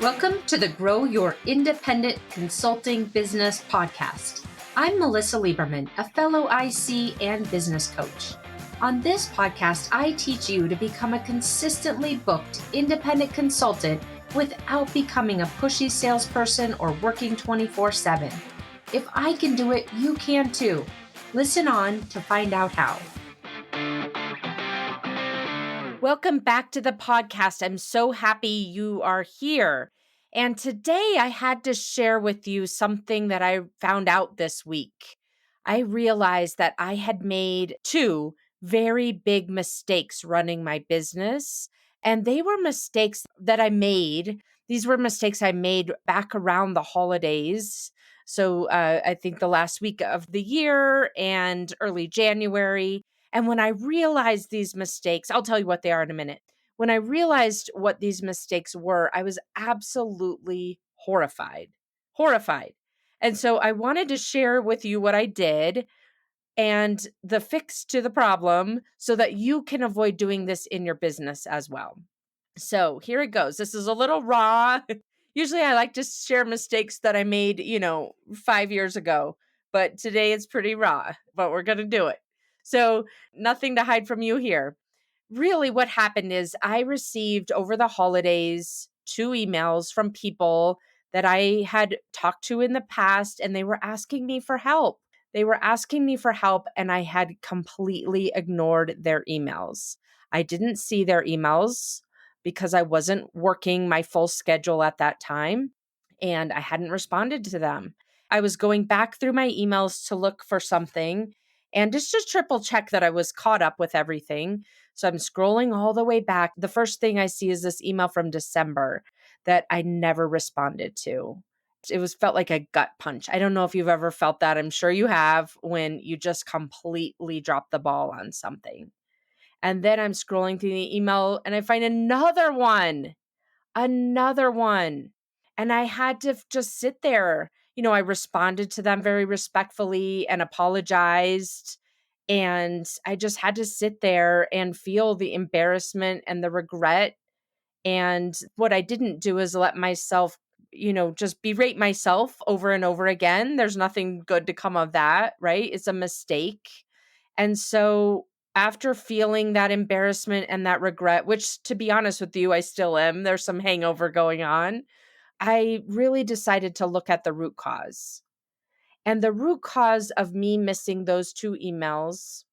Welcome to the Grow Your Independent Consulting Business podcast. I'm Melisa Lieberman, a fellow IC and business coach. On this podcast, I teach you to become a consistently booked independent consultant without becoming a pushy salesperson or working 24/7. If I can do it, you can too. Listen on to find out how. Welcome back to the podcast. I'm so happy you are here. And today I had to share with you something that I found out this week. I realized that I had made two very big mistakes running my business. And they were mistakes that I made. These were mistakes I made back around the holidays. So I think the last week of the year and early January. And when I realized these mistakes, I'll tell you what they are in a minute. When I realized what these mistakes were, I was absolutely horrified. Horrified. And so I wanted to share with you what I did and the fix to the problem so that you can avoid doing this in your business as well. So here it goes. This is a little raw. Usually I like to share mistakes that I made, 5 years ago, but today it's pretty raw, but we're going to do it. So nothing to hide from you here. Really what happened is I received over the holidays 2 emails from people that I had talked to in the past, and they were asking me for help. They were asking me for help, and I had completely ignored their emails. I didn't see their emails because I wasn't working my full schedule at that time, and I hadn't responded to them. I was going back through my emails to look for something and just to triple check that I was caught up with everything. So I'm scrolling all the way back. The first thing I see is this email from December that I never responded to. It felt like a gut punch. I don't know if you've ever felt that. I'm sure you have, when you just completely drop the ball on something. And then I'm scrolling through the email and I find another one. And I had to just sit there. I responded to them very respectfully and apologized. And I just had to sit there and feel the embarrassment and the regret. And what I didn't do is let myself, just berate myself over and over again. There's nothing good to come of that, right? It's a mistake. And so after feeling that embarrassment and that regret, which to be honest with you, I still am, there's some hangover going on, I really decided to look at the root cause. And the root cause of me missing those 2 emails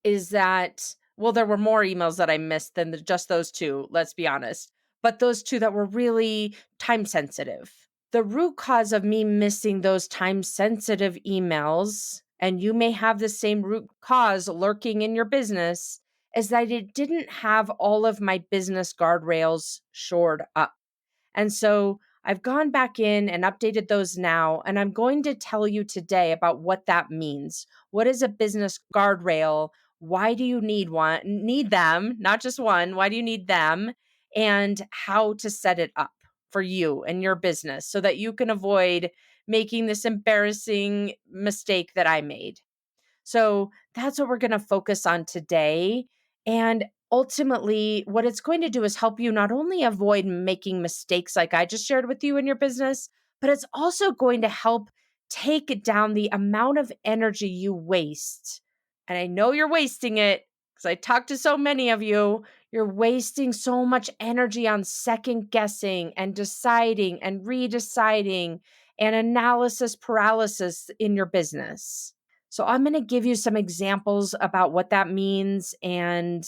is that, well, there were more emails that I missed than just those 2, let's be honest, but those 2 that were really time sensitive. The root cause of me missing those time sensitive emails, and you may have the same root cause lurking in your business, is that it didn't have all of my business guardrails shored up. And so I've gone back in and updated those now, and I'm going to tell you today about what that means. What is a business guardrail? Why do you need them, not just one? Why do you need them? And how to set it up for you and your business so that you can avoid making this embarrassing mistake that I made. So that's what we're going to focus on today. And ultimately, what it's going to do is help you not only avoid making mistakes like I just shared with you in your business, but it's also going to help take down the amount of energy you waste. And I know you're wasting it because I talked to so many of you. You're wasting so much energy on second guessing and deciding and redeciding and analysis paralysis in your business. So I'm going to give you some examples about what that means and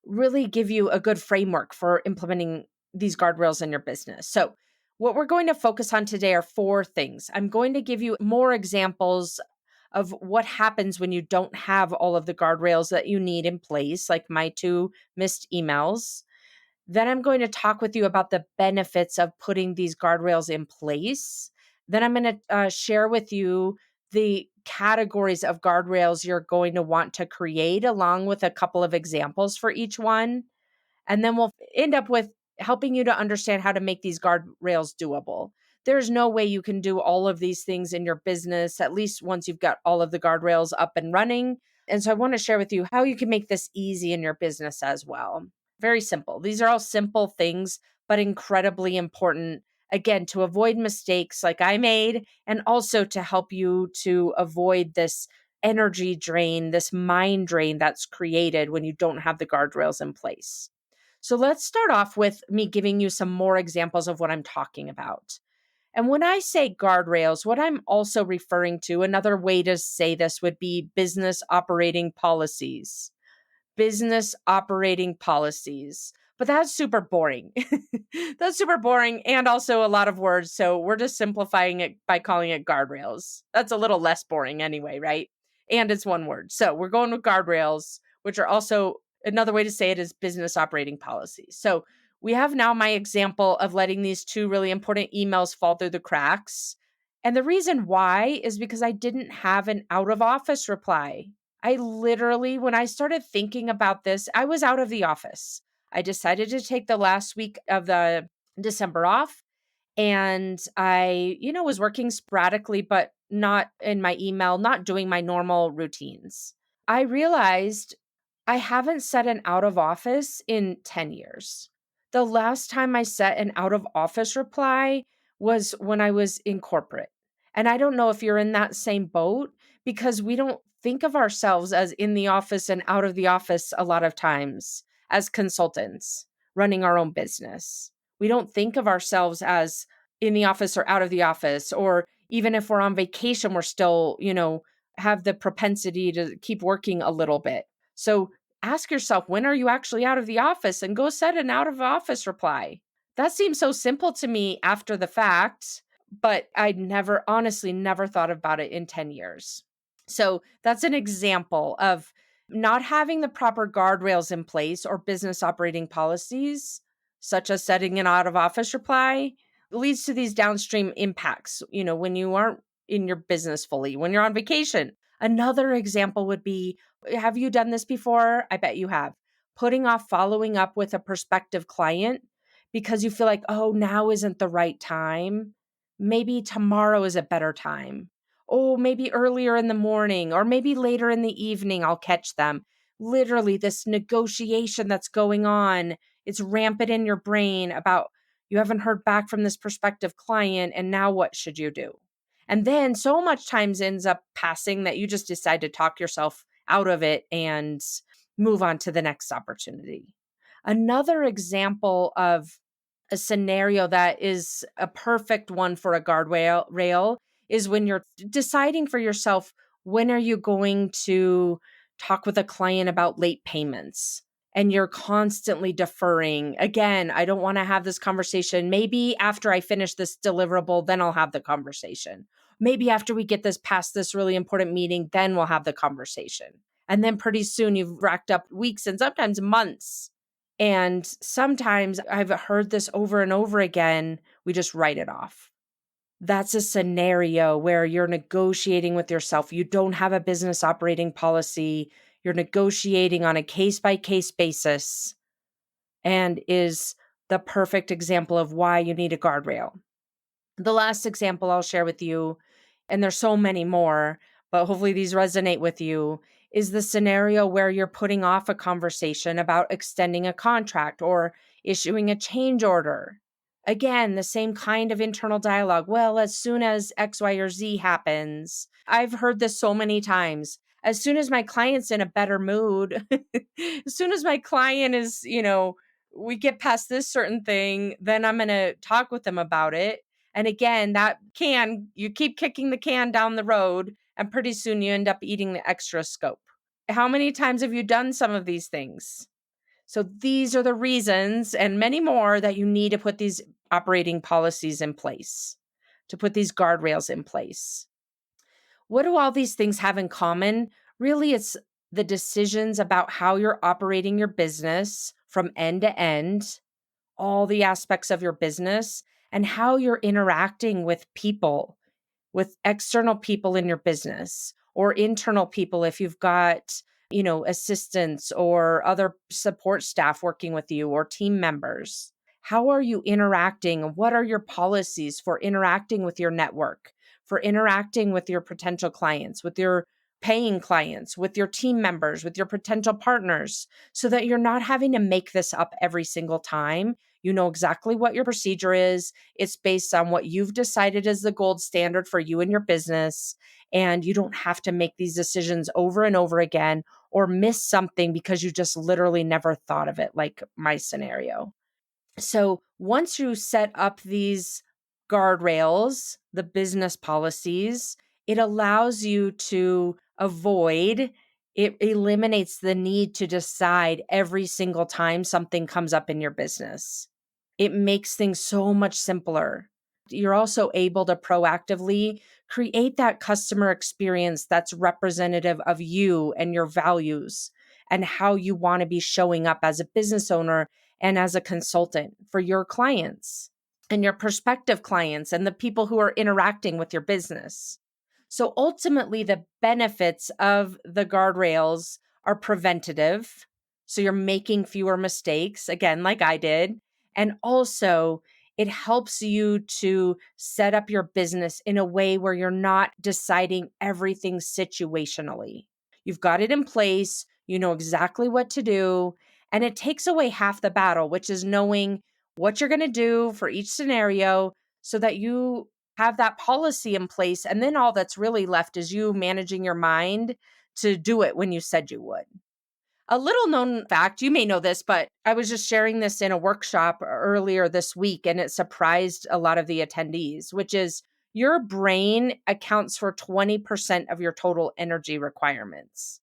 really give you a good framework for implementing these guardrails in your business. So what we're going to focus on today are 4 things. I'm going to give you more examples of what happens when you don't have all of the guardrails that you need in place, like my 2 missed emails. Then I'm going to talk with you about the benefits of putting these guardrails in place. Then I'm going to share with you the categories of guardrails you're going to want to create, along with a couple of examples for each one. And then we'll end up with helping you to understand how to make these guardrails doable. There's no way you can do all of these things in your business, at least once you've got all of the guardrails up and running. And so I want to share with you how you can make this easy in your business as well. Very simple. These are all simple things, but incredibly important again, to avoid mistakes like I made, and also to help you to avoid this energy drain, this mind drain that's created when you don't have the guardrails in place. So let's start off with me giving you some more examples of what I'm talking about. And when I say guardrails, what I'm also referring to, another way to say this would be business operating policies. Business operating policies. But that's super boring. That's super boring and also a lot of words. So we're just simplifying it by calling it guardrails. That's a little less boring anyway, right? And it's one word. So we're going with guardrails, which are also another way to say it is business operating policies. So we have now my example of letting these two really important emails fall through the cracks. And the reason why is because I didn't have an out of office reply. I literally, when I started thinking about this, I was out of the office. I decided to take the last week of the December off. And I, was working sporadically, but not in my email, not doing my normal routines. I realized I haven't set an out of office in 10 years. The last time I set an out of office reply was when I was in corporate. And I don't know if you're in that same boat because we don't think of ourselves as in the office and out of the office a lot of times as consultants running our own business. We don't think of ourselves as in the office or out of the office, or even if we're on vacation, we're still, have the propensity to keep working a little bit. So ask yourself, when are you actually out of the office, and go set an out of office reply. That seems so simple to me after the fact, but I'd honestly never thought about it in 10 years. So that's an example of not having the proper guardrails in place or business operating policies, such as setting an out of office reply, leads to these downstream impacts, when you aren't in your business fully, when you're on vacation. Another example would be, have you done this before? I bet you have. Putting off following up with a prospective client because you feel like, oh, now isn't the right time. Maybe tomorrow is a better time. Oh, maybe earlier in the morning or maybe later in the evening, I'll catch them. Literally, this negotiation that's going on, it's rampant in your brain about you haven't heard back from this prospective client, and now what should you do? And then so much times ends up passing that you just decide to talk yourself out of it and move on to the next opportunity. Another example of a scenario that is a perfect one for a guardrail rail is when you're deciding for yourself, when are you going to talk with a client about late payments? And you're constantly deferring. Again, I don't want to have this conversation. Maybe after I finish this deliverable, then I'll have the conversation. Maybe after we get this past this really important meeting, then we'll have the conversation. And then pretty soon you've racked up weeks and sometimes months. And sometimes I've heard this over and over again, we just write it off. That's a scenario where you're negotiating with yourself. You don't have a business operating policy. You're negotiating on a case-by-case basis, and is the perfect example of why you need a guardrail. The last example I'll share with you, and there's so many more, but hopefully these resonate with you, is the scenario where you're putting off a conversation about extending a contract or issuing a change order. Again, the same kind of internal dialogue. Well, as soon as X, Y, or Z happens, I've heard this so many times. As soon as my client's in a better mood, as soon as my client is, we get past this certain thing, then I'm going to talk with them about it. And again, you keep kicking the can down the road, and pretty soon you end up eating the extra scope. How many times have you done some of these things? So these are the reasons, and many more, that you need to put these operating policies in place, to put these guardrails in place. What do all these things have in common? Really, it's the decisions about how you're operating your business from end to end, all the aspects of your business, and how you're interacting with people, with external people in your business or internal people if you've got, assistants or other support staff working with you or team members. How are you interacting? What are your policies for interacting with your network, for interacting with your potential clients, with your paying clients, with your team members, with your potential partners, so that you're not having to make this up every single time. You know exactly what your procedure is. It's based on what you've decided is the gold standard for you and your business. And you don't have to make these decisions over and over again or miss something because you just literally never thought of it, like my scenario. So once you set up these guardrails, the business policies, it allows you to avoid, it eliminates the need to decide every single time something comes up in your business. It makes things so much simpler. You're also able to proactively create that customer experience that's representative of you and your values and how you want to be showing up as a business owner and as a consultant for your clients and your prospective clients and the people who are interacting with your business. So ultimately, the benefits of the guardrails are preventative. So you're making fewer mistakes, again, like I did. And also, it helps you to set up your business in a way where you're not deciding everything situationally. You've got it in place, you know exactly what to do, and it takes away half the battle, which is knowing what you're going to do for each scenario so that you have that policy in place. And then all that's really left is you managing your mind to do it when you said you would. A little known fact, you may know this, but I was just sharing this in a workshop earlier this week and it surprised a lot of the attendees, which is your brain accounts for 20% of your total energy requirements.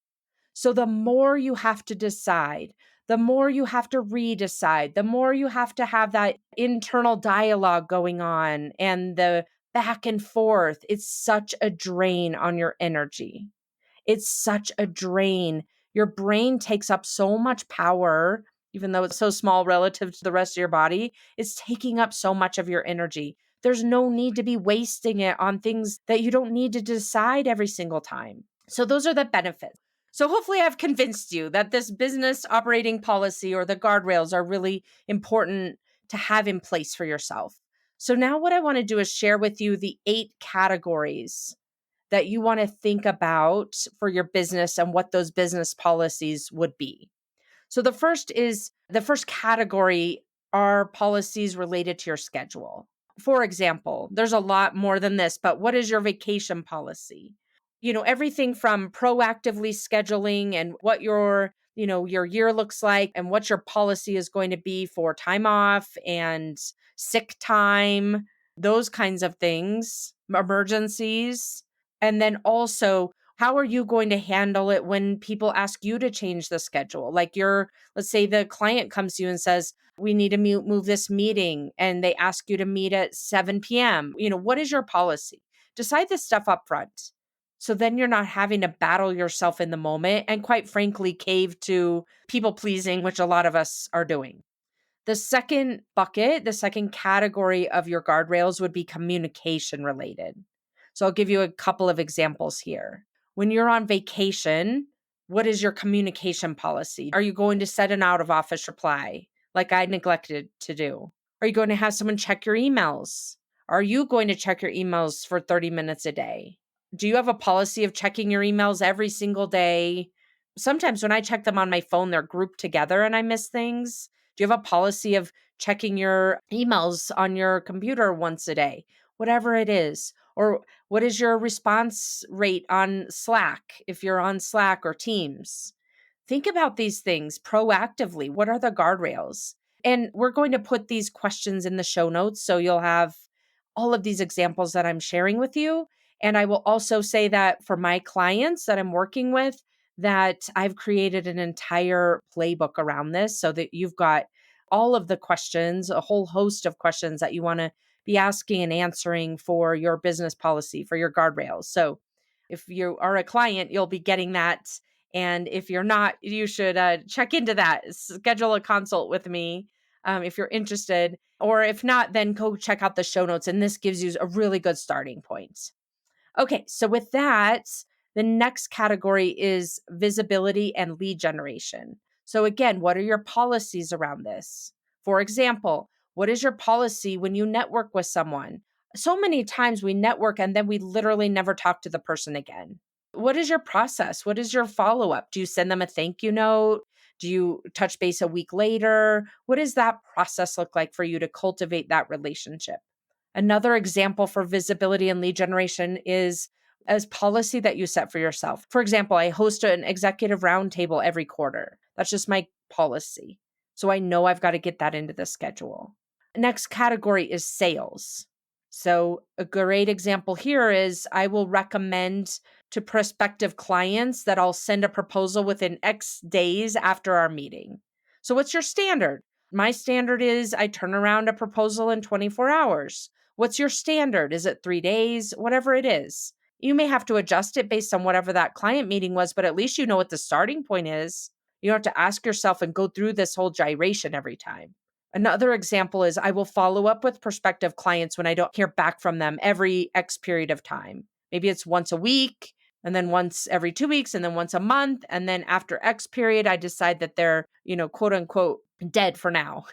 So the more you have to decide, the more you have to redecide, the more you have to have that internal dialogue going on and the back and forth. It's such a drain on your energy. It's such a drain. Your brain takes up so much power, even though it's so small relative to the rest of your body, it's taking up so much of your energy. There's no need to be wasting it on things that you don't need to decide every single time. So those are the benefits. So hopefully I've convinced you that this business operating policy or the guardrails are really important to have in place for yourself. So now what I want to do is share with you the 8 categories that you want to think about for your business and what those business policies would be. So the first category are policies related to your schedule. For example, there's a lot more than this, but what is your vacation policy? You know, everything from proactively scheduling and what your year looks like and what your policy is going to be for time off and sick time, those kinds of things, emergencies. And then also, how are you going to handle it when people ask you to change the schedule? Like let's say the client comes to you and says, we need to move this meeting and they ask you to meet at 7 p.m. You know, what is your policy? Decide this stuff up front. So then you're not having to battle yourself in the moment and quite frankly, cave to people pleasing, which a lot of us are doing. The second bucket, the second category of your guardrails would be communication related. So I'll give you a couple of examples here. When you're on vacation, what is your communication policy? Are you going to set an out of office reply like I neglected to do? Are you going to have someone check your emails? Are you going to check your emails for 30 minutes a day? Do you have a policy of checking your emails every single day? Sometimes when I check them on my phone, they're grouped together and I miss things. Do you have a policy of checking your emails on your computer once a day? Whatever it is. Or what is your response rate on Slack if you're on Slack or Teams? Think about these things proactively. What are the guardrails? And we're going to put these questions in the show notes so you'll have all of these examples that I'm sharing with you. And I will also say that for my clients that I'm working with, that I've created an entire playbook around this so that you've got all of the questions, a whole host of questions that you want to be asking and answering for your business policy, for your guardrails. So if you are a client, you'll be getting that. And if you're not, you should check into that, schedule a consult with me if you're interested. Or if not, then go check out the show notes. And this gives you a really good starting point. Okay, so with that, the next category is visibility and lead generation. So again, what are your policies around this? For example, what is your policy when you network with someone? So many times we network and then we literally never talk to the person again. What is your process? What is your follow-up? Do you send them a thank you note? Do you touch base a week later? What does that process look like for you to cultivate that relationship? Another example for visibility and lead generation is as policy that you set for yourself. For example, I host an executive roundtable every quarter. That's just my policy. So I know I've got to get that into the schedule. Next category is sales. So a great example here is I will recommend to prospective clients that I'll send a proposal within X days after our meeting. So what's your standard? My standard is I turn around a proposal in 24 hours. What's your standard? Is it 3 days? Whatever it is. You may have to adjust it based on whatever that client meeting was, but at least you know what the starting point is. You don't have to ask yourself and go through this whole gyration every time. Another example is I will follow up with prospective clients when I don't hear back from them every X period of time. Maybe it's once a week, and then once every 2 weeks, and then once a month. And then after X period, I decide that they're, quote unquote, dead for now.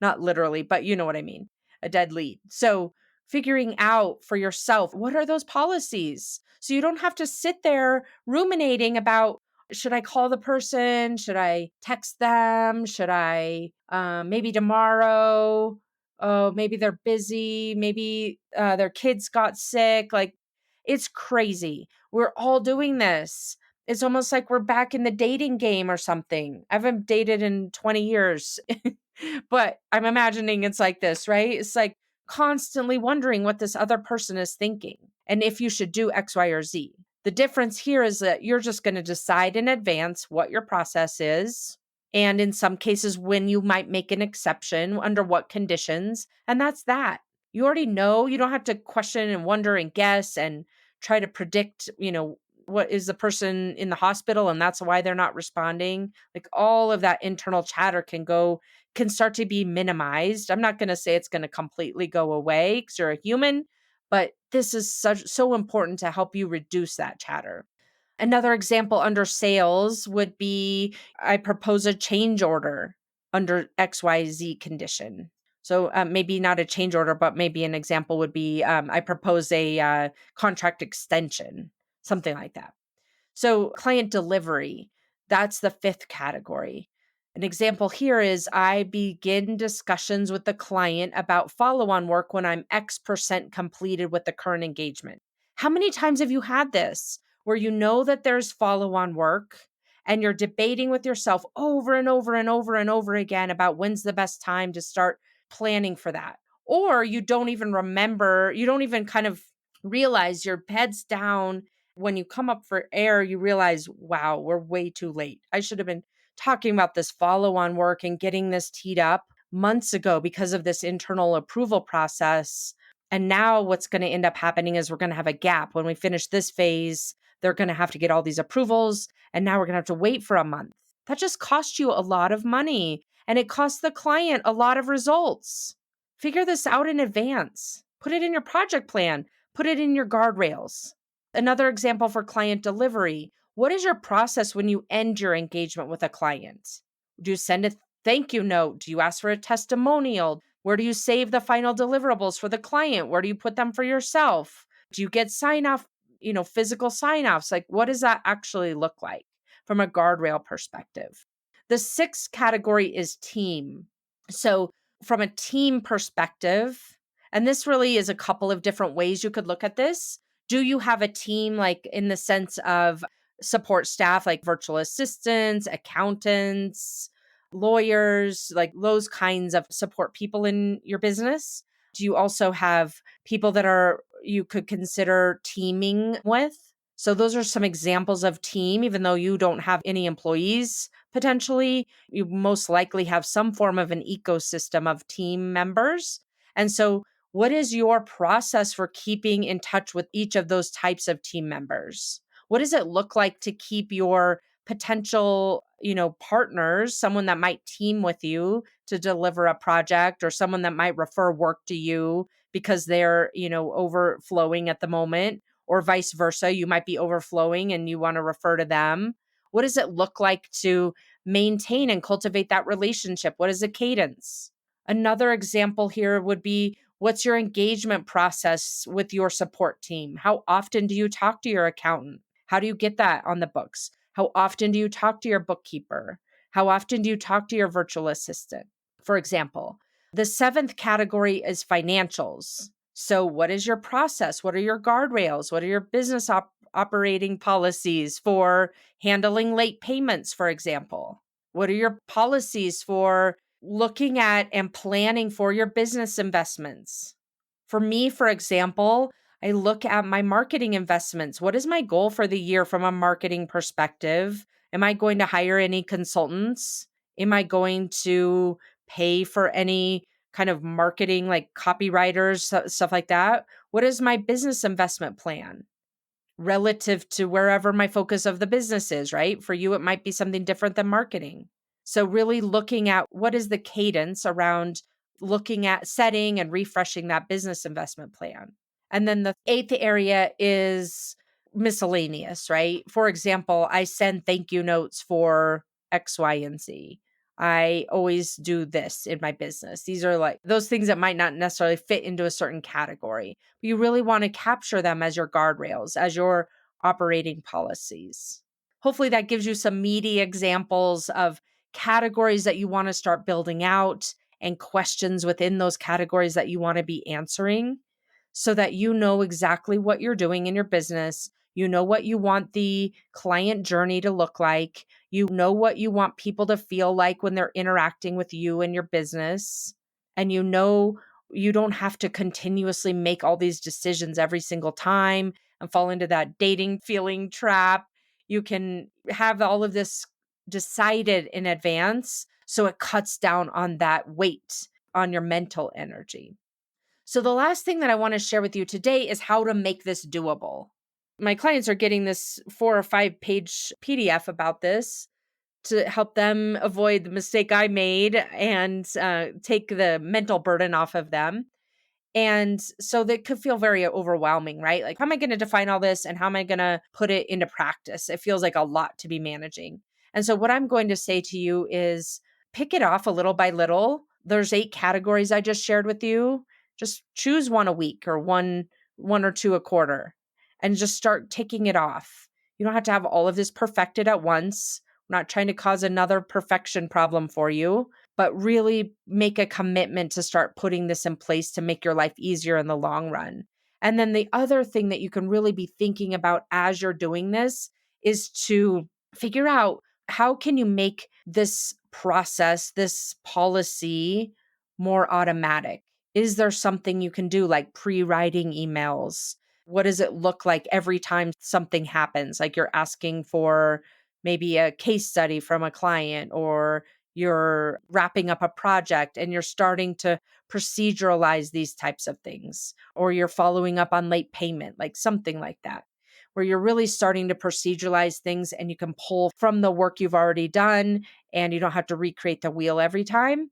Not literally, but you know what I mean, a dead lead. So figuring out for yourself, what are those policies? So you don't have to sit there ruminating about, should I call the person? Should I text them? Should I maybe tomorrow? Oh, maybe they're busy. Maybe their kids got sick. Like, it's crazy. We're all doing this. It's almost like we're back in the dating game or something. I haven't dated in 20 years, but I'm imagining it's like this, right? It's like constantly wondering what this other person is thinking and if you should do X, Y, or Z. The difference here is that you're just going to decide in advance what your process is. And in some cases, when you might make an exception, under what conditions. And that's that. You already know. You don't have to question and wonder and guess and try to predict, what is the person in the hospital and that's why they're not responding. Like all of that internal chatter can start to be minimized. I'm not going to say it's going to completely go away because you're a human, but this is so important to help you reduce that chatter. Another example under sales would be I propose a change order under XYZ condition. So maybe not a change order, but maybe an example would be I propose a contract extension, something like that. So client delivery, that's the fifth category. An example here is I begin discussions with the client about follow-on work when I'm X% completed with the current engagement. How many times have you had this where you know that there's follow-on work and you're debating with yourself over and over and over and over again about when's the best time to start planning for that? Or you don't even remember, you don't even kind of realize your head's down. When you come up for air, you realize, wow, we're way too late. I should have been talking about this follow-on work and getting this teed up months ago because of this internal approval process. And now what's going to end up happening is we're going to have a gap. When we finish this phase, they're going to have to get all these approvals. And now we're going to have to wait for a month. That just costs you a lot of money. And it costs the client a lot of results. Figure this out in advance. Put it in your project plan. Put it in your guardrails. Another example for client delivery. What is your process when you end your engagement with a client? Do you send a thank you note? Do you ask for a testimonial? Where do you save the final deliverables for the client? Where do you put them for yourself? Do you get sign off, physical sign offs? Like, what does that actually look like from a guardrail perspective? The sixth category is team. So, from a team perspective, and this really is a couple of different ways you could look at this. Do you have a team, like in the sense of support staff, like virtual assistants, accountants, lawyers, like those kinds of support people in your business? Do you also have people that you could consider teaming with? So those are some examples of team, even though you don't have any employees potentially, you most likely have some form of an ecosystem of team members. And so what is your process for keeping in touch with each of those types of team members? What does it look like to keep your potential, partners, someone that might team with you to deliver a project or someone that might refer work to you because they're, overflowing at the moment, or vice versa, you might be overflowing and you want to refer to them. What does it look like to maintain and cultivate that relationship? What is the cadence? Another example here would be, what's your engagement process with your support team? How often do you talk to your accountant? How do you get that on the books? How often do you talk to your bookkeeper? How often do you talk to your virtual assistant? For example, the seventh category is financials. So, what is your process? What are your guardrails? What are your business operating policies for handling late payments, for example? What are your policies for looking at and planning for your business investments? For me, for example, I look at my marketing investments. What is my goal for the year from a marketing perspective? Am I going to hire any consultants? Am I going to pay for any kind of marketing, like copywriters, stuff like that? What is my business investment plan relative to wherever my focus of the business is, right? For you, it might be something different than marketing. So, really looking at what is the cadence around looking at setting and refreshing that business investment plan. And then the eighth area is miscellaneous, right? For example, I send thank you notes for X, Y, and Z. I always do this in my business. These are like those things that might not necessarily fit into a certain category. But you really want to capture them as your guardrails, as your operating policies. Hopefully, that gives you some meaty examples of categories that you want to start building out and questions within those categories that you want to be answering so that you know exactly what you're doing in your business. You know what you want the client journey to look like. You know what you want people to feel like when they're interacting with you and your business. And you know you don't have to continuously make all these decisions every single time and fall into that dating feeling trap. You can have all of this decided in advance so it cuts down on that weight on your mental energy. So, the last thing that I want to share with you today is how to make this doable. My clients are getting this 4 or 5 page PDF about this to help them avoid the mistake I made and take the mental burden off of them. And so that could feel very overwhelming, right? Like, how am I going to define all this and how am I going to put it into practice? It feels like a lot to be managing. And so, what I'm going to say to you is pick it off a little by little. There's 8 categories I just shared with you. Just choose one a week or one or two a quarter and just start taking it off. You don't have to have all of this perfected at once. I'm not trying to cause another perfection problem for you, but really make a commitment to start putting this in place to make your life easier in the long run. And then the other thing that you can really be thinking about as you're doing this is to figure out how can you make this process, this policy more automatic? Is there something you can do like pre-writing emails? What does it look like every time something happens? Like you're asking for maybe a case study from a client or you're wrapping up a project and you're starting to proceduralize these types of things, or you're following up on late payment, like something like that, where you're really starting to proceduralize things and you can pull from the work you've already done and you don't have to recreate the wheel every time.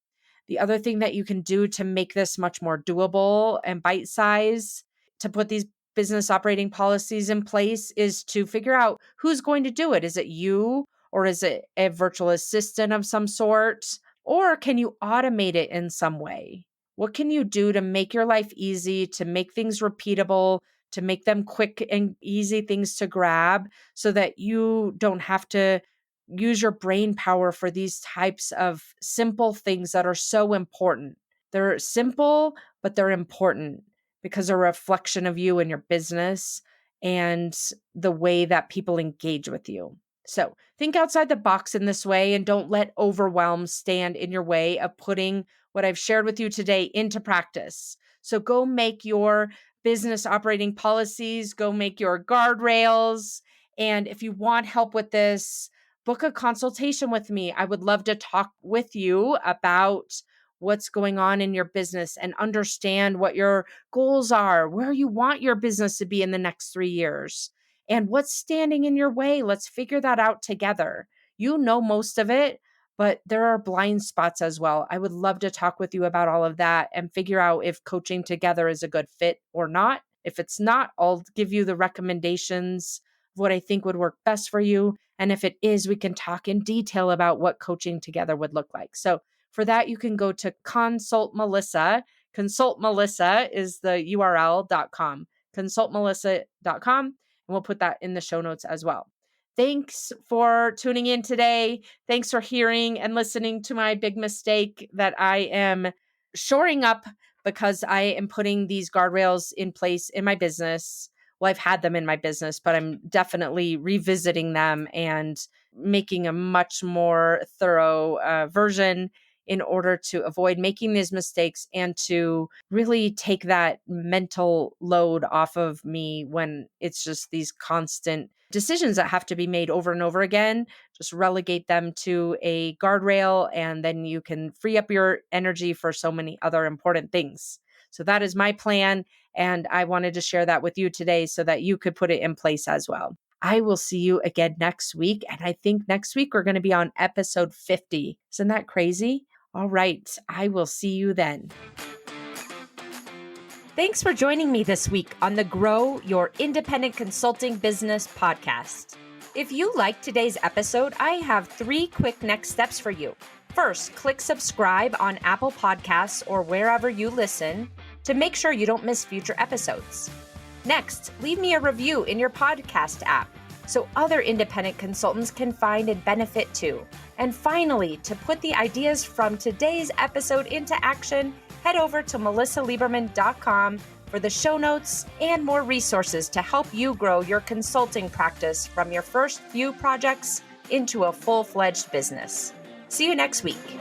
The other thing that you can do to make this much more doable and bite size to put these business operating policies in place is to figure out who's going to do it. Is it you? Or is it a virtual assistant of some sort? Or can you automate it in some way? What can you do to make your life easy, to make things repeatable, to make them quick and easy things to grab so that you don't have to use your brain power for these types of simple things that are so important? They're simple, but they're important because they're a reflection of you and your business and the way that people engage with you. So think outside the box in this way and don't let overwhelm stand in your way of putting what I've shared with you today into practice. So go make your business operating policies, go make your guardrails. And if you want help with this, book a consultation with me. I would love to talk with you about what's going on in your business and understand what your goals are, where you want your business to be in the next 3 years, and what's standing in your way. Let's figure that out together. You know most of it, but there are blind spots as well. I would love to talk with you about all of that and figure out if coaching together is a good fit or not. If it's not, I'll give you the recommendations of what I think would work best for you. And if it is, we can talk in detail about what coaching together would look like. So for that, you can go to Consult Melisa. Consult Melisa is the URL.com. Consultmelisa.com. And we'll put that in the show notes as well. Thanks for tuning in today. Thanks for hearing and listening to my big mistake that I am shoring up because I am putting these guardrails in place in my business. Well, I've had them in my business, but I'm definitely revisiting them and making a much more thorough version in order to avoid making these mistakes and to really take that mental load off of me when it's just these constant decisions that have to be made over and over again. Just relegate them to a guardrail, and then you can free up your energy for so many other important things. So that is my plan. And I wanted to share that with you today so that you could put it in place as well. I will see you again next week. And I think next week we're going to be on episode 50. Isn't that crazy? All right. I will see you then. Thanks for joining me this week on the Grow Your Independent Consulting Business podcast. If you liked today's episode, I have 3 quick next steps for you. First, click subscribe on Apple Podcasts or wherever you listen to make sure you don't miss future episodes. Next, leave me a review in your podcast app so other independent consultants can find and benefit too. And finally, to put the ideas from today's episode into action, head over to melissalieberman.com for the show notes and more resources to help you grow your consulting practice from your first few projects into a full-fledged business. See you next week.